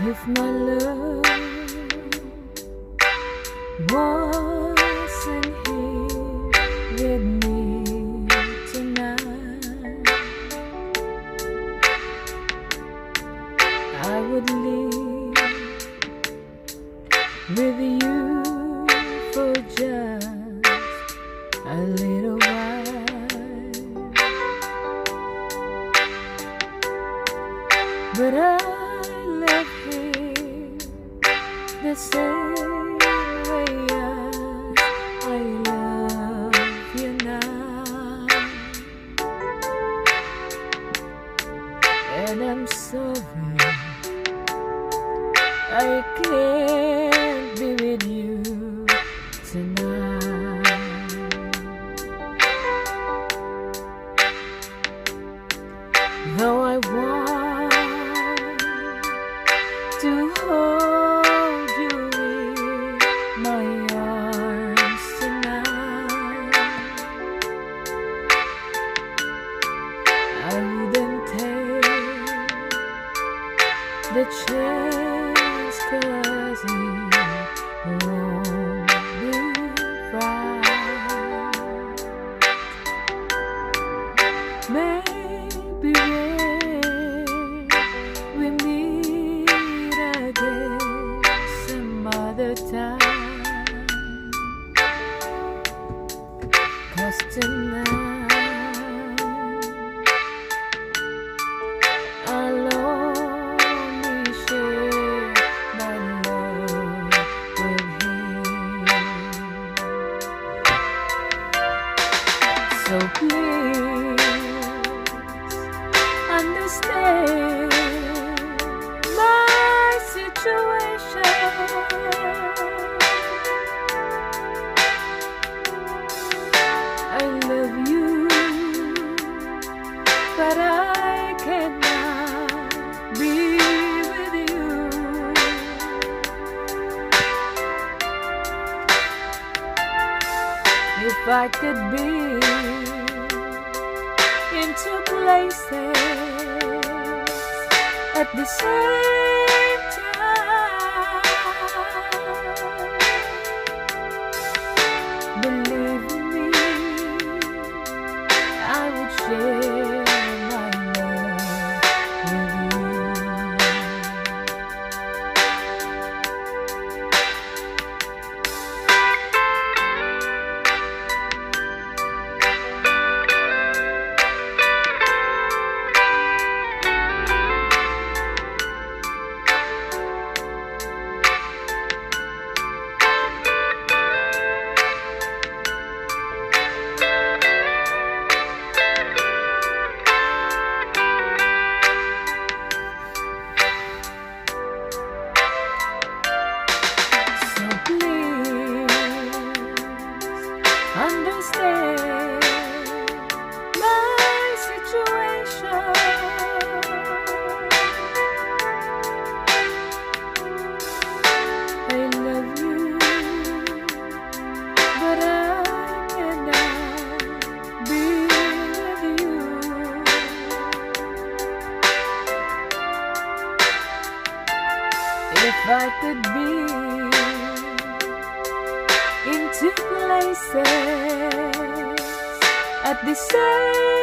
If my love wasn't here with me tonight, I would live with you for just a little while. But I love him the same way as I love you now, and I'm sorry I can't be with you tonight. Though I want to hold you in my arms tonight, I wouldn't take the chance, 'cause it won't be right. Maybe when we meet again some other time, 'cause tonight I'll only share my love with him. So please understand my situation. I love you, but I cannot be with you. If I could be in two places at the same time, believe me, I would share my love with you. Understand my situation. I love you, but I cannot be with you. If I could be in two places at the same